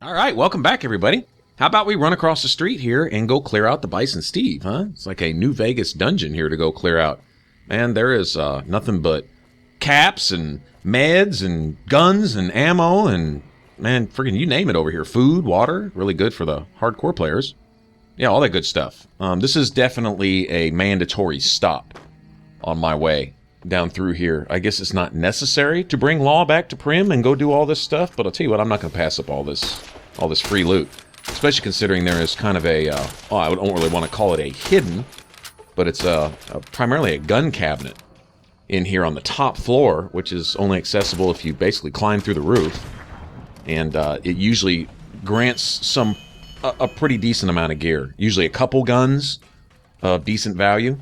All right, welcome back, everybody. How about we run across the street here and go clear out the Bison Steve, huh? It's like a New Vegas dungeon here to go clear out. Man, there is nothing but caps and meds and guns and ammo and, man, friggin' you name it over here. Food, water, really good for the hardcore players. Yeah, all that good stuff. This is definitely a mandatory stop on my way down through here. I guess it's not necessary to bring Law back to Primm and go do all this stuff, but I'll tell you what, I'm not going to pass up all this free loot. Especially considering there is kind of a, I don't really want to call it a hidden, but it's primarily a gun cabinet in here on the top floor, which is only accessible if you basically climb through the roof. And it usually grants a pretty decent amount of gear. Usually a couple guns of decent value.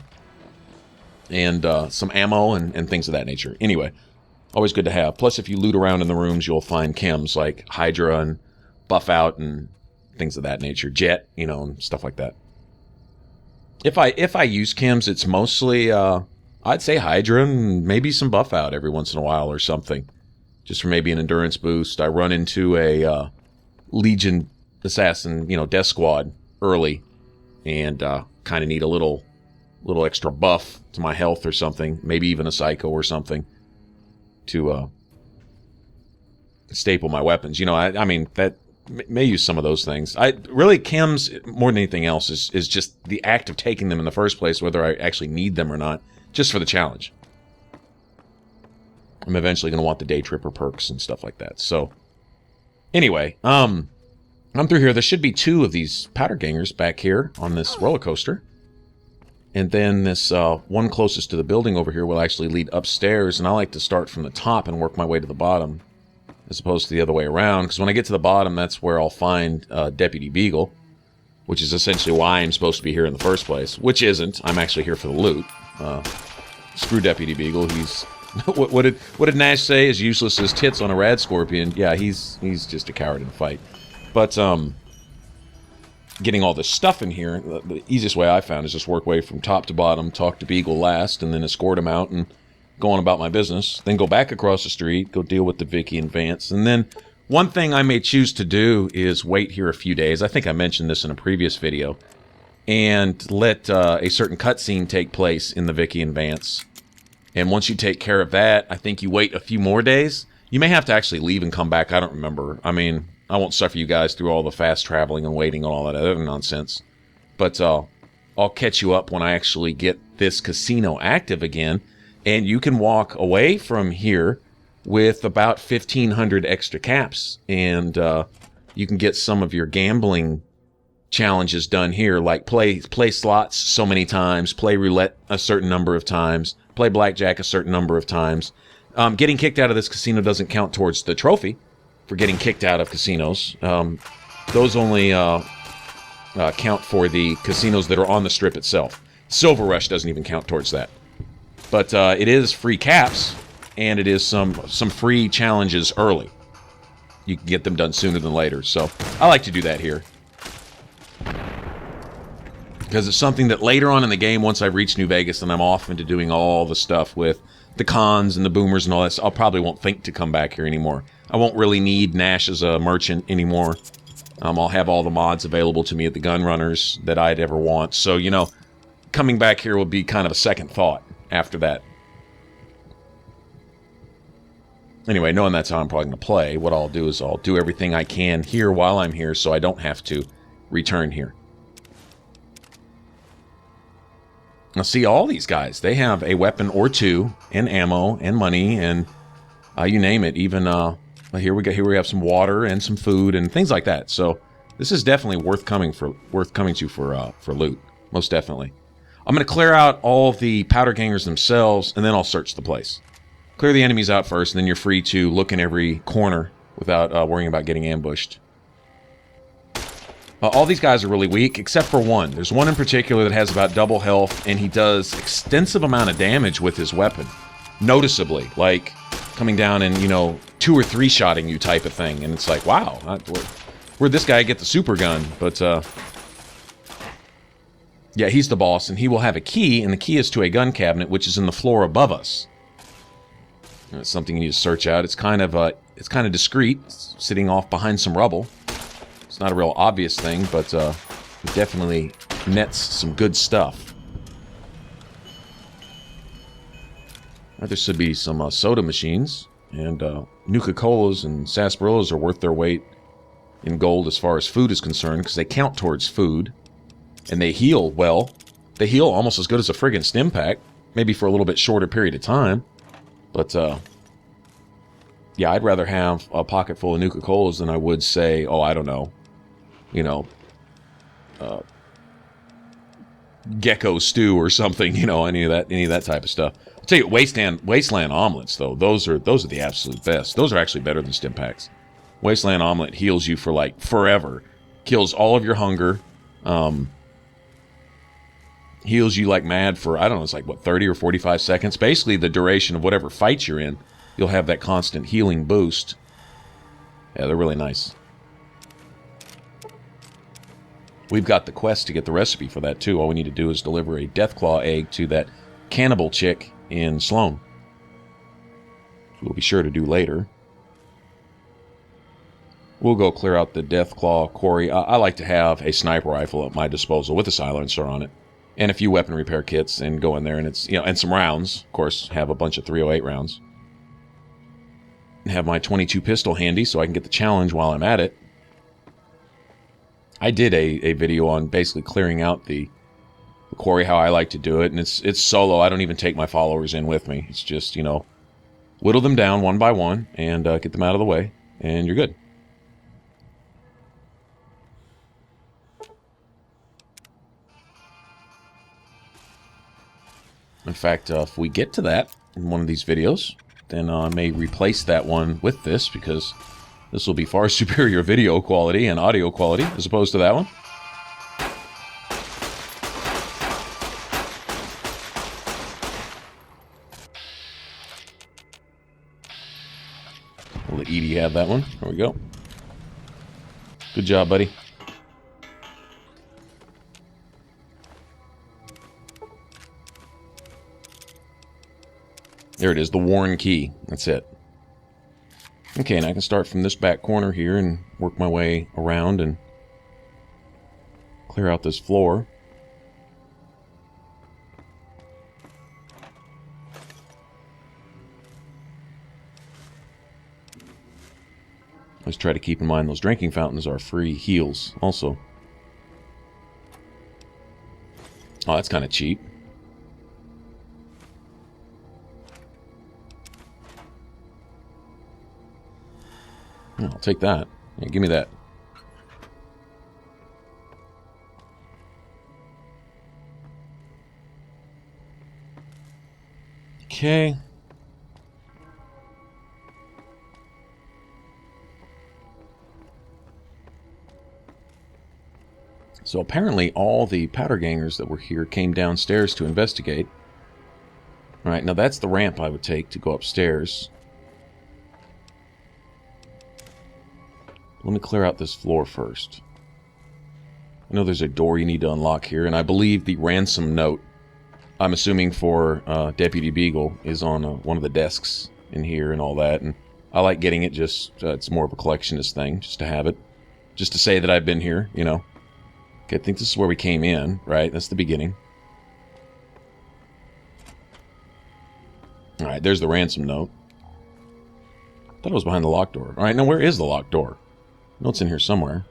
And some ammo and things of that nature. Anyway, always good to have. Plus, if you loot around in the rooms, you'll find chems like Hydra and Buff Out and things of that nature. Jet, you know, and stuff like that. If I use chems, it's mostly, I'd say Hydra and maybe some Buff Out every once in a while or something. Just for maybe an endurance boost. I run into a Legion Assassin, you know, Death Squad early. And kind of need a little extra buff to my health or something, maybe even a psycho or something to staple my weapons. You know, I mean, that may use some of those things. Really, chems, more than anything else, is just the act of taking them in the first place, whether I actually need them or not, just for the challenge. I'm eventually going to want the Day Tripper perks and stuff like that. So, anyway, I'm through here. There should be 2 of these powder gangers back here on this roller coaster. And then this one closest to the building over here will actually lead upstairs, and I like to start from the top and work my way to the bottom, as opposed to the other way around, because when I get to the bottom, that's where I'll find Deputy Beagle, which is essentially why I'm supposed to be here in the first place, which isn't. I'm actually here for the loot. Screw Deputy Beagle. He's... what did Nash say? As useless as tits on a rad scorpion. Yeah, he's just a coward in a fight. But, getting all this stuff in here, the easiest way I found is just work way from top to bottom, talk to Beagle last, and then escort him out and go on about my business. Then go back across the street, go deal with the Vicky and Vance. And then one thing I may choose to do is wait here a few days. I think I mentioned this in a previous video. And let a certain cutscene take place in the Vicky and Vance. And once you take care of that, I think you wait a few more days. You may have to actually leave and come back. I don't remember. I mean, I won't suffer you guys through all the fast traveling and waiting and all that other nonsense. But I'll catch you up when I actually get this casino active again. And you can walk away from here with about 1,500 extra caps. And you can get some of your gambling challenges done here, like play slots so many times, play roulette a certain number of times, play blackjack a certain number of times. Getting kicked out of this casino doesn't count towards the trophy for getting kicked out of casinos. Those only count for the casinos that are on the strip itself. Silver Rush doesn't even count towards that. But it is free caps, and it is some free challenges early. You can get them done sooner than later, so I like to do that here. Because it's something that later on in the game, once I've reached New Vegas and I'm off into doing all the stuff with the cons and the boomers and all that, I probably won't think to come back here anymore. I won't really need Nash as a merchant anymore. I'll have all the mods available to me at the gun runners that I'd ever want. So, you know, coming back here will be kind of a second thought after that. Anyway, knowing that's how I'm probably going to play, what I'll do is I'll do everything I can here while I'm here so I don't have to return here. Now, see, all these guys, they have a weapon or 2, and ammo, and money, and you name it. Even here we have some water and some food and things like that. So this is definitely worth coming to for loot, most definitely. I'm going to clear out all of the powder gangers themselves, and then I'll search the place. Clear the enemies out first, and then you're free to look in every corner without worrying about getting ambushed. All these guys are really weak, except for one. There's one in particular that has about double health, and he does extensive amount of damage with his weapon. Noticeably. Like, coming down and, you know, 2 or 3 shotting you type of thing. And it's like, wow, where'd this guy get the super gun? But, yeah, he's the boss, and he will have a key, and the key is to a gun cabinet, which is in the floor above us. And it's something you need to search out. It's kind of discreet, sitting off behind some rubble. It's not a real obvious thing, but it definitely nets some good stuff. There should be some soda machines, and Nuka-Colas and sarsaparillas are worth their weight in gold as far as food is concerned, because they count towards food, and they heal well. They heal almost as good as a friggin' stim pack, maybe for a little bit shorter period of time. But, yeah, I'd rather have a pocket full of Nuka-Colas than I would say, oh, I don't know, you know, gecko stew or something, you know, any of that type of stuff. I'll tell you, Wasteland omelets, though, those are the absolute best. Those are actually better than stim packs. Wasteland omelet heals you for, like, forever. Kills all of your hunger. Heals you like mad for, I don't know, it's like, what, 30 or 45 seconds? Basically, the duration of whatever fight you're in, you'll have that constant healing boost. Yeah, they're really nice. We've got the quest to get the recipe for that, too. All we need to do is deliver a Deathclaw egg to that cannibal chick in Sloan. We'll be sure to do later. We'll go clear out the Deathclaw quarry. I like to have a sniper rifle at my disposal with a silencer on it, and a few weapon repair kits, and go in there, and it's, you know, and some rounds. Of course, have a bunch of 308 rounds. And have my 22 pistol handy so I can get the challenge while I'm at it. I did a video on basically clearing out the quarry, how I like to do it, and it's solo. I don't even take my followers in with me. It's just, you know, whittle them down one by one and get them out of the way, and you're good. In fact, if we get to that in one of these videos, then I may replace that one with this, because this will be far superior video quality and audio quality as opposed to that one. We'll let Edie have that one. There we go. Good job, buddy. There it is, the Warren key. That's it. Okay, and I can start from this back corner here and work my way around and clear out this floor. Let's try to keep in mind those drinking fountains are free heals also. Oh, that's kind of cheap. Yeah, I'll take that. Yeah, give me that. Okay. So apparently all the powder gangers that were here came downstairs to investigate. Alright, now that's the ramp I would take to go upstairs. Let me clear out this floor first. I know there's a door you need to unlock here, and I believe the ransom note, I'm assuming for Deputy Beagle, is on one of the desks in here and all that. And I like getting it just, it's more of a collectionist thing, just to have it. Just to say that I've been here, you know. Okay, I think this is where we came in, right? That's the beginning. Alright, there's the ransom note. I thought it was behind the locked door. Alright, now where is the locked door? I know it's in here somewhere.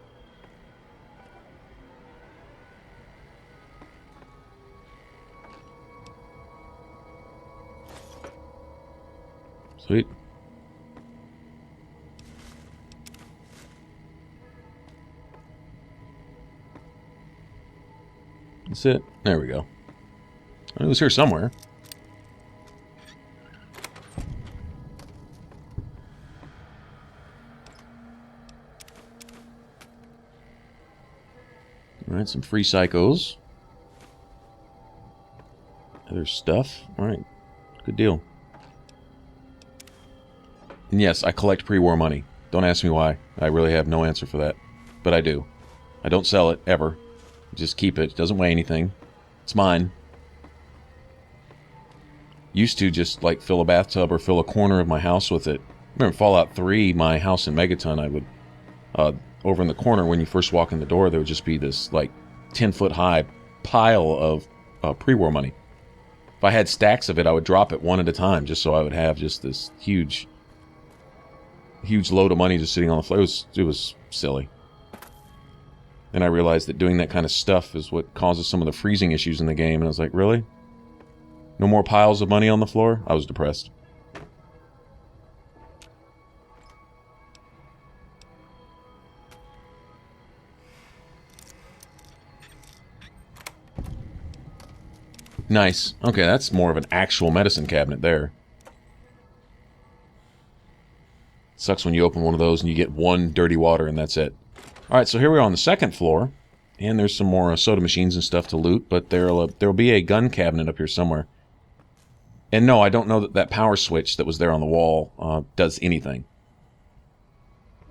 Sweet. That's it. There we go. It was here somewhere. Alright, some free psychos. Other stuff. Alright, good deal. And yes, I collect pre-war money. Don't ask me why. I really have no answer for that. But I do. I don't sell it, ever. Just keep it. It doesn't weigh anything. It's mine. Used to just, like, fill a bathtub or fill a corner of my house with it. Remember Fallout 3, my house in Megaton, I would over in the corner, when you first walk in the door, there would just be this, like, 10-foot high pile of pre-war money. If I had stacks of it, I would drop it one at a time, just so I would have just this huge load of money just sitting on the floor. It was silly. And I realized that doing that kind of stuff is what causes some of the freezing issues in the game, and I was like, really? No more piles of money on the floor? I was depressed. Nice. Okay, that's more of an actual medicine cabinet there. Sucks when you open one of those and you get one dirty water and that's it. Alright, so here we are on the second floor. And there's some more soda machines and stuff to loot, but there'll be a gun cabinet up here somewhere. And no, I don't know that that power switch that was there on the wall does anything.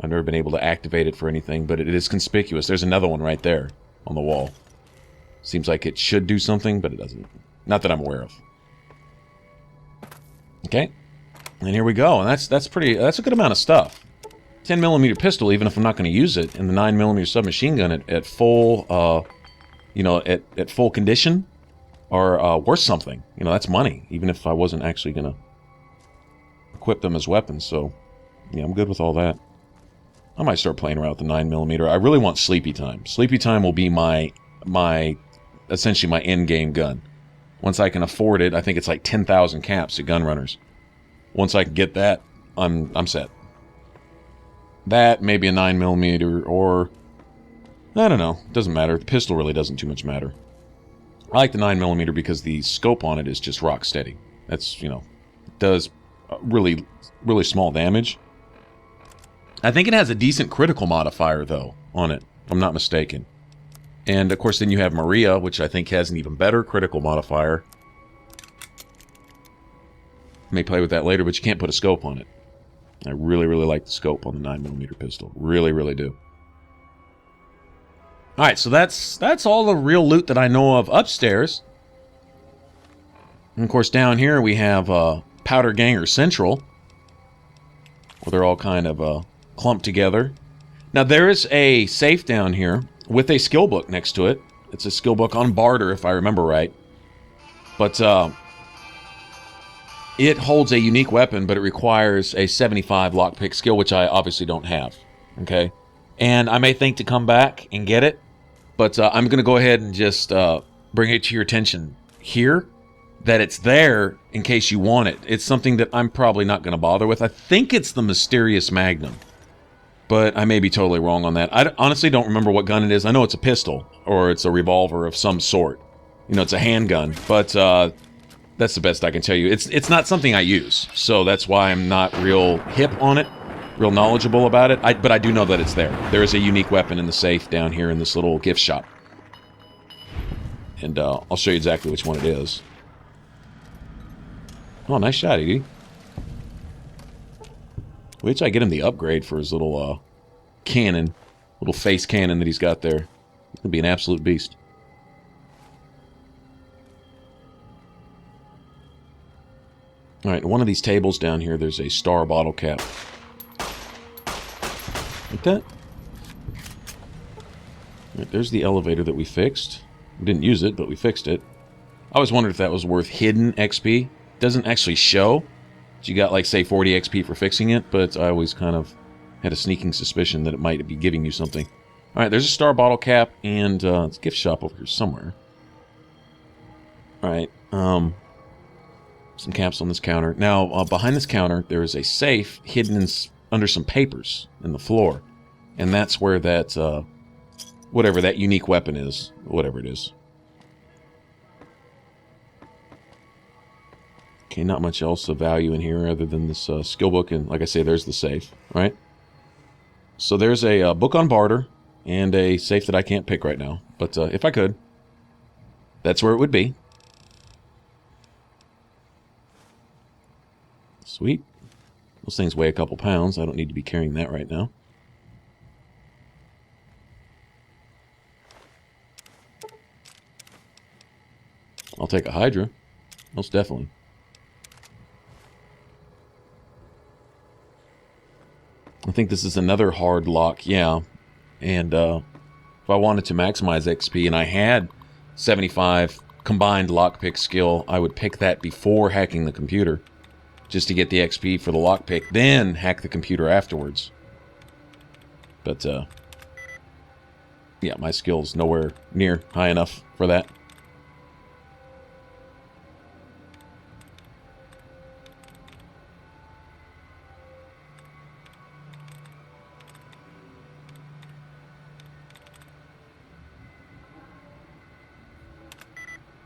I've never been able to activate it for anything, but it is conspicuous. There's another one right there on the wall. Seems like it should do something, but it doesn't. Not that I'm aware of. Okay. And here we go. And that's a good amount of stuff. 10mm pistol, even if I'm not going to use it, and the 9mm submachine gun at full, at full condition, are worth something. You know, that's money, even if I wasn't actually going to equip them as weapons. So, yeah, I'm good with all that. I might start playing around with the 9mm. I really want Sleepy Time. Sleepy Time will be essentially my end-game gun. Once I can afford it, I think it's like 10,000 caps at gun runners. Once I can get that, I'm set. That, maybe a 9mm, or... I don't know. Doesn't matter. The pistol really doesn't too much matter. I like the 9mm because the scope on it is just rock steady. That's, it does really, really small damage. I think it has a decent critical modifier, though, on it, if I'm not mistaken. And, of course, then you have Maria, which I think has an even better critical modifier. May play with that later, but you can't put a scope on it. I really, really like the scope on the 9mm pistol. Really, really do. Alright, so that's all the real loot that I know of upstairs. And, of course, down here we have Powder Ganger Central, where they're all kind of clumped together. Now, there is a safe down here with a skill book next to it. It's a skill book on barter, if I remember right. But it holds a unique weapon, but it requires a 75 lockpick skill, which I obviously don't have. Okay? And I may think to come back and get it, but I'm going to go ahead and just bring it to your attention here, that it's there in case you want it. It's something that I'm probably not going to bother with. I think it's the Mysterious Magnum, but I may be totally wrong on that. I honestly don't remember what gun it is. I know it's a pistol, or it's a revolver of some sort. It's a handgun, but that's the best I can tell you. It's not something I use, so that's why I'm not real hip on it, real knowledgeable about it. But I do know that it's there. There is a unique weapon in the safe down here in this little gift shop. And I'll show you exactly which one it is. Oh, nice shot, Edie. Wait till I get him the upgrade for his little cannon. Little face cannon that he's got there. He's going to be an absolute beast. Alright, one of these tables down here, there's a star bottle cap. Like that. Right, there's the elevator that we fixed. We didn't use it, but we fixed it. I always wondered if that was worth hidden XP. Doesn't actually show. You got, like, say, 40 XP for fixing it, but I always kind of had a sneaking suspicion that it might be giving you something. Alright, there's a star bottle cap, and it's a gift shop over here somewhere. Alright, some caps on this counter. Now, behind this counter, there is a safe hidden under some papers in the floor. And that's where that, whatever that unique weapon is. Whatever it is. Okay, not much else of value in here other than this skill book. And like I say, there's the safe. Right? So there's a book on barter and a safe that I can't pick right now. But if I could, that's where it would be. Sweet. Those things weigh a couple pounds. I don't need to be carrying that right now. I'll take a Hydra. Most definitely. I think this is another hard lock. Yeah. And if I wanted to maximize XP and I had 75 combined lockpick skill, I would pick that before hacking the computer, just to get the XP for the lockpick, then hack the computer afterwards. But, yeah, my skill's nowhere near high enough for that.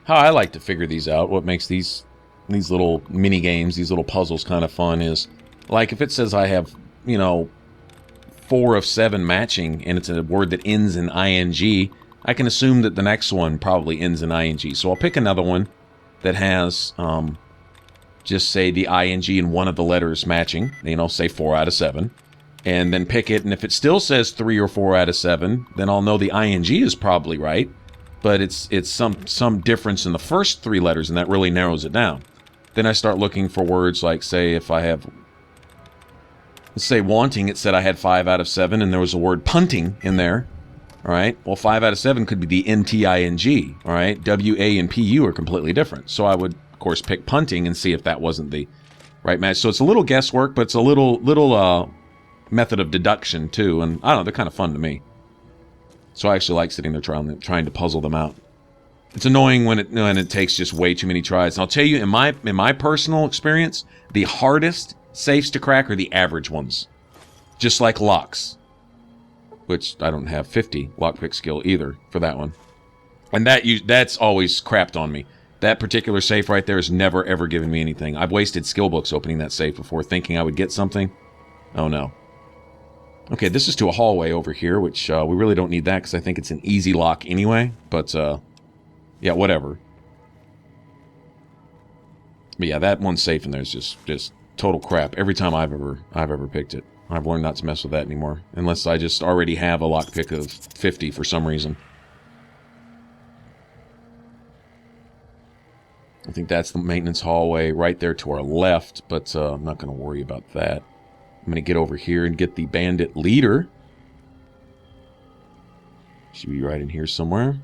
How I like to figure these out, what makes these little mini games, these little puzzles kind of fun is, like, if it says I have, you know, 4 of 7 matching, and it's a word that ends in ing, I can assume that the next one probably ends in ing. So I'll pick another one that has, just say the ing in one of the letters matching, you know, say 4 out of 7, and then pick it, and if it still says 3 or 4 out of 7, then I'll know the ing is probably right. But it's some difference in the first 3 letters, and that really narrows it down. Then I start looking for words like, say, if I have, let's say wanting, it said I had 5 out of 7, and there was a word punting in there. All right, well, 5 out of 7 could be the NTING. All right, WA and PU are completely different. So I would, of course, pick punting and see if that wasn't the right match. So it's a little guesswork, but it's a little method of deduction too, and I don't know, they're kind of fun to me. So I actually like sitting there trying to puzzle them out. It's annoying when it takes just way too many tries. And I'll tell you, in my personal experience, the hardest safes to crack are the average ones. Just like locks. Which I don't have 50 lockpick skill either for that one. And that's always crapped on me. That particular safe right there has never ever given me anything. I've wasted skill books opening that safe before thinking I would get something. Oh no. Okay, this is to a hallway over here, which we really don't need that because I think it's an easy lock anyway. But, yeah, whatever. But yeah, that one's safe in there is just total crap every time I've ever picked it. I've learned not to mess with that anymore. Unless I just already have a lockpick of 50 for some reason. I think that's the maintenance hallway right there to our left, but I'm not going to worry about that. I'm going to get over here and get the bandit leader. Should be right in here somewhere.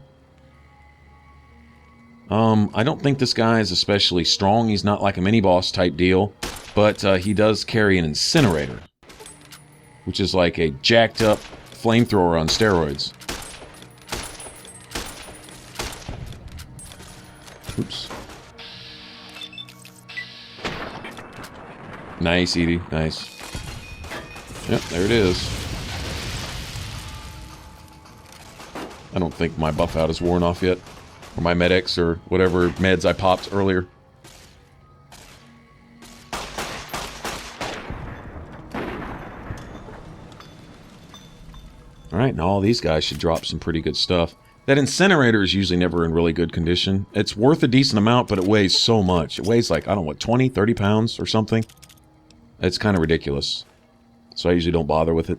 I don't think this guy is especially strong. He's not like a mini-boss type deal, but he does carry an incinerator, which is like a jacked-up flamethrower on steroids. Oops. Nice, Edie. Nice. Yep, there it is. I don't think my buff out is worn off yet. Or my Med-X or whatever meds I popped earlier. Alright, now all these guys should drop some pretty good stuff. That incinerator is usually never in really good condition. It's worth a decent amount, but it weighs so much. It weighs like, I don't know, what, 20, 30 pounds or something? It's kind of ridiculous. So I usually don't bother with it.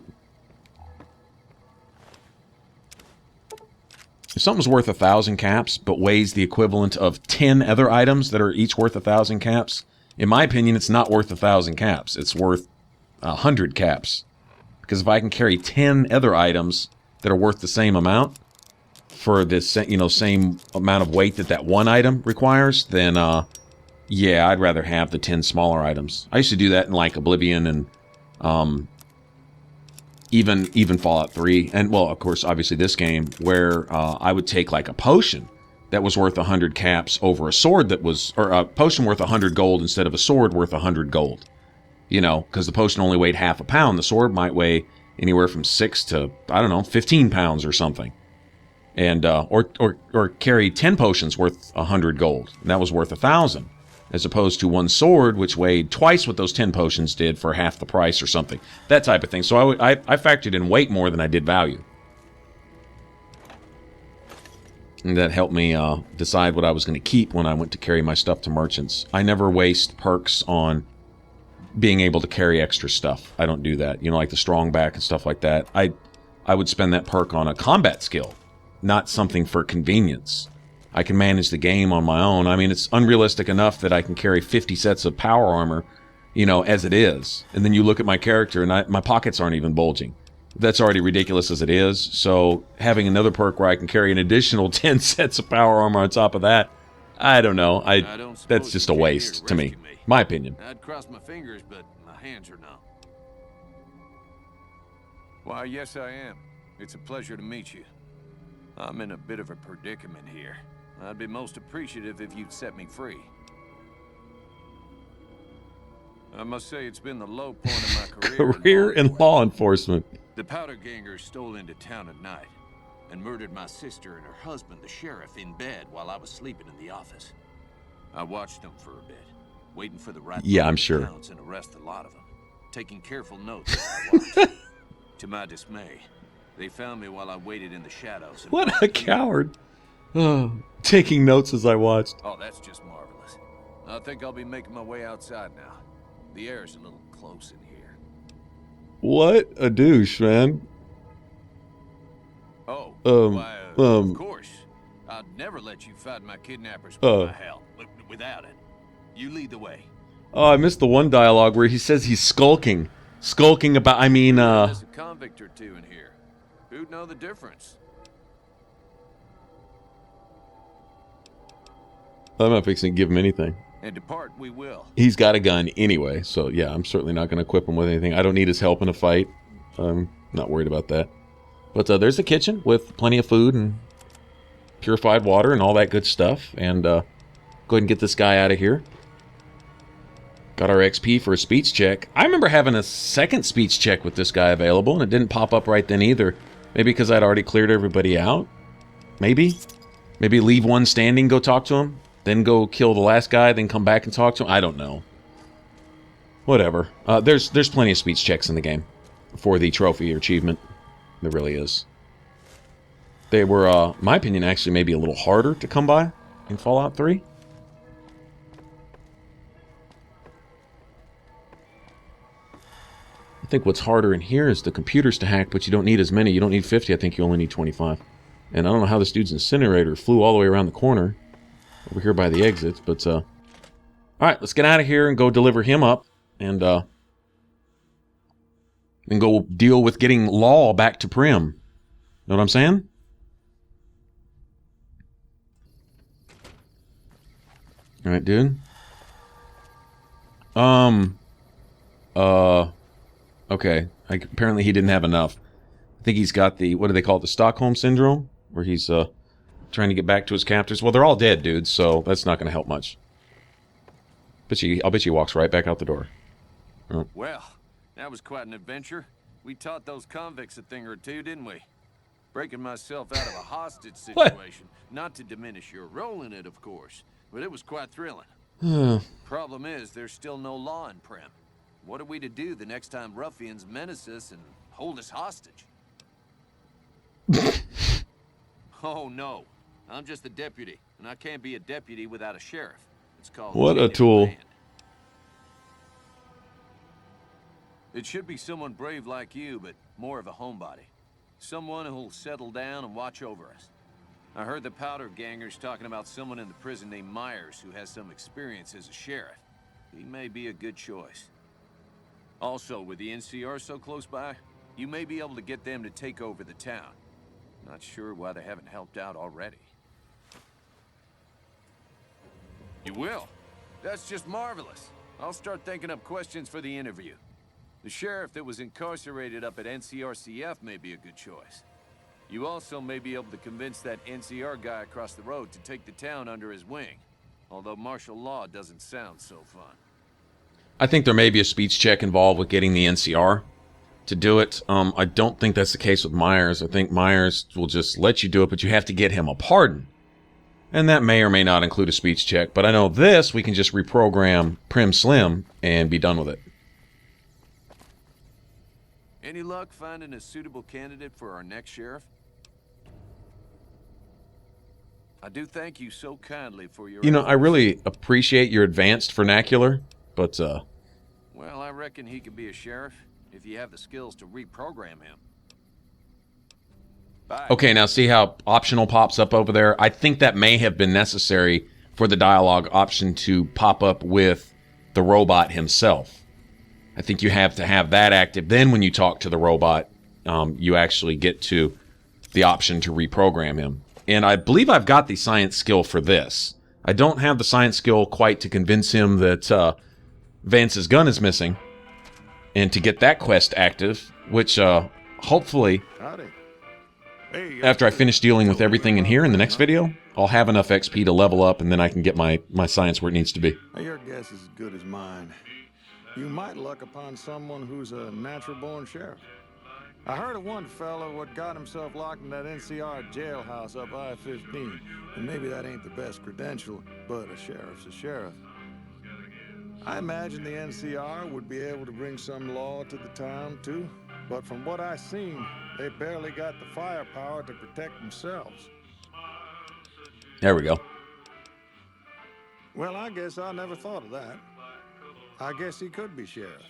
If something's worth 1,000 caps, but weighs the equivalent of 10 other items that are each worth 1,000 caps, in my opinion, it's not worth 1,000 caps. It's worth 100 caps. Because if I can carry 10 other items that are worth the same amount for this, you know, same amount of weight that that one item requires, then, yeah, I'd rather have the 10 smaller items. I used to do that in, like, Oblivion and even Fallout 3, and, well, of course, obviously this game, where I would take, like, a potion that was worth 100 caps over a sword that was, or a potion worth 100 gold instead of a sword worth 100 gold. You know, because the potion only weighed half a pound. The sword might weigh anywhere from 6 to, I don't know, 15 pounds or something. And, or carry 10 potions worth 100 gold. And that was worth 1,000. As opposed to one sword, which weighed twice what those 10 potions did for half the price or something. That type of thing. So I factored in weight more than I did value. And that helped me decide what I was going to keep when I went to carry my stuff to merchants. I never waste perks on being able to carry extra stuff. I don't do that. You know, like the strong back and stuff like that. I would spend that perk on a combat skill, not something for convenience. I can manage the game on my own. I mean, it's unrealistic enough that I can carry 50 sets of power armor, you know, as it is. And then you look at my character and my pockets aren't even bulging. That's already ridiculous as it is. So having another perk where I can carry an additional 10 sets of power armor on top of that, I don't know. That's just a waste to me. My opinion. I'd cross my fingers, but my hands are numb. Why, yes, I am. It's a pleasure to meet you. I'm in a bit of a predicament here. I'd be most appreciative if you'd set me free. I must say it's been the low point of my career. Career in law enforcement. The powder gangers stole into town at night and murdered my sister and her husband, the sheriff, in bed while I was sleeping in the office. I watched them for a bit, waiting for the right I'm sure. And arrest a lot of them, taking careful notes as I watched. To my dismay, they found me while I waited in the shadows. And what a coward. Oh, taking notes as I watched. Oh, that's just marvelous. I think I'll be making my way outside now. The air's a little close in here. What a douche, man. Oh, of course. I'd never let you fight my kidnappers with my help. Without it. You lead the way. Oh, I missed the one dialogue where he says he's skulking. Skulking about, There's a convict or two in here. Who'd know the difference? I'm not fixing to give him anything. And depart we will. He's got a gun anyway, so yeah, I'm certainly not going to equip him with anything. I don't need his help in a fight. I'm not worried about that. But there's a kitchen with plenty of food and purified water and all that good stuff. And go ahead and get this guy out of here. Got our XP for a speech check. I remember having a second speech check with this guy available, and it didn't pop up right then either. Maybe because I'd already cleared everybody out? Maybe? Maybe leave one standing, go talk to him? Then go kill the last guy, then come back and talk to him? I don't know. Whatever. There's plenty of speech checks in the game for the trophy or achievement. There really is. They were, in my opinion, actually maybe a little harder to come by in Fallout 3. I think what's harder in here is the computers to hack, but you don't need as many. You don't need 50. I think you only need 25. And I don't know how this dude's incinerator flew all the way around the corner over here by the exits, but all right, let's get out of here and go deliver him up and go deal with getting Law back to Primm. Know what I'm saying? All right, dude. Okay. Apparently he didn't have enough. I think he's got the, what do they call it, the Stockholm Syndrome? Where he's trying to get back to his captors. Well, they're all dead, dude, so that's not going to help much. I'll bet you he walks right back out the door. Oh. Well, that was quite an adventure. We taught those convicts a thing or two, didn't we? Breaking myself out of a hostage situation. Not to diminish your role in it, of course, but it was quite thrilling. Problem is, there's still no law in Primm. What are we to do the next time ruffians menace us and hold us hostage? Oh, no. I'm just a deputy, and I can't be a deputy without a sheriff. It's called... What a tool. It should be someone brave like you, but more of a homebody. Someone who'll settle down and watch over us. I heard the powder gangers talking about someone in the prison named Myers who has some experience as a sheriff. He may be a good choice. Also, with the NCR so close by, you may be able to get them to take over the town. Not sure why they haven't helped out already. You will? That's just marvelous. I'll start thinking up questions for the interview. The sheriff that was incarcerated up at NCRCF may be a good choice. You also may be able to convince that NCR guy across the road to take the town under his wing. Although martial law doesn't sound so fun. I think there may be a speech check involved with getting the NCR to do it. I don't think that's the case with Myers. I think Myers will just let you do it, but you have to get him a pardon. And that may or may not include a speech check. But I know this, we can just reprogram Primm Slim and be done with it. Any luck finding a suitable candidate for our next sheriff? I do thank you so kindly for your... You know, I really appreciate your advanced vernacular, but, Well, I reckon he could be a sheriff if you have the skills to reprogram him. Bye. Okay, now see how optional pops up over there? I think that may have been necessary for the dialogue option to pop up with the robot himself. I think you have to have that active. Then when you talk to the robot, you actually get to the option to reprogram him. And I believe I've got the science skill for this. I don't have the science skill quite to convince him that Vance's gun is missing, and to get that quest active, which hopefully, after I finish dealing with everything in here in the next video, I'll have enough XP to level up, and then I can get my science where it needs to be. Your guess is as good as mine. You might luck upon someone who's a natural-born sheriff. I heard of one fellow what got himself locked in that NCR jailhouse up I-15. And maybe that ain't the best credential, but a sheriff's a sheriff. I imagine the NCR would be able to bring some law to the town, too. But from what I've seen, they barely got the firepower to protect themselves. There we go. Well, I guess I never thought of that. I guess he could be sheriff.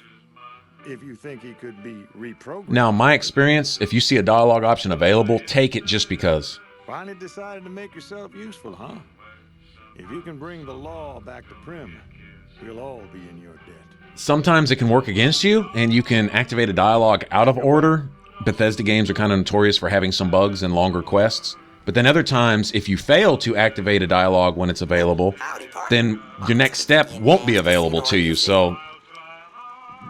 If you think he could be reprogrammed. Now, my experience, if you see a dialogue option available, take it just because. Finally decided to make yourself useful, huh? If you can bring the law back to Primm, we'll all be in your debt. Sometimes it can work against you, and you can activate a dialogue out of order. Bethesda games are kind of notorious for having some bugs and longer quests. But then other times, if you fail to activate a dialogue when it's available, then your next step won't be available to you. So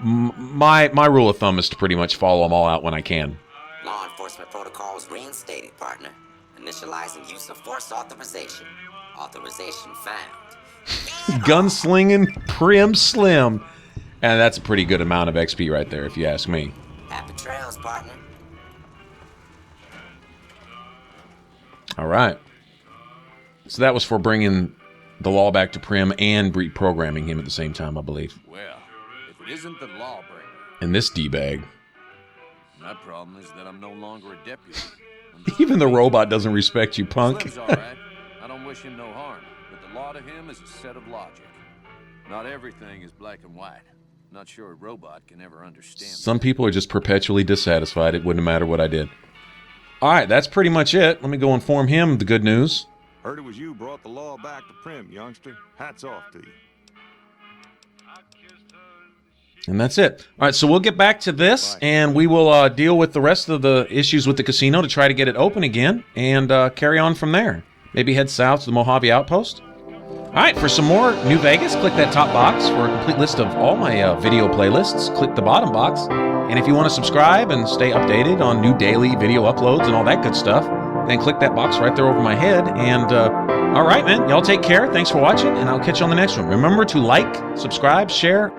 my rule of thumb is to pretty much follow them all out when I can. Law enforcement protocols reinstated, partner. Initializing use of force authorization. Authorization found. Gunslinging Primm Slim. And that's a pretty good amount of XP right there, if you ask me. Happy trails, partner. All right. So that was for bringing the law back to Primm and reprogramming him at the same time, I believe. Well, if it isn't the lawbringer. And this D-bag. My problem is that I'm no longer a deputy. Even the robot doesn't respect you, punk. Slim's all right. I don't wish him no harm, but the law to him is a set of logic. Not everything is black and white. Not sure a robot can ever understand. Some people are just perpetually dissatisfied. It wouldn't matter what I did. All right, that's pretty much it. Let me go inform him the good news. Heard it was you brought the law back to Primm, youngster. Hats off to you. And that's it. All right, so we'll get back to this, and we will deal with the rest of the issues with the casino to try to get it open again, and carry on from there. Maybe head south to the Mojave Outpost. All right, for some more New Vegas, click that top box. For a complete list of all my video playlists, click the bottom box. And if you want to subscribe and stay updated on new daily video uploads and all that good stuff, then click that box right there over my head. And all right, man, y'all take care. Thanks for watching, and I'll catch you on the next one. Remember to like, subscribe, share,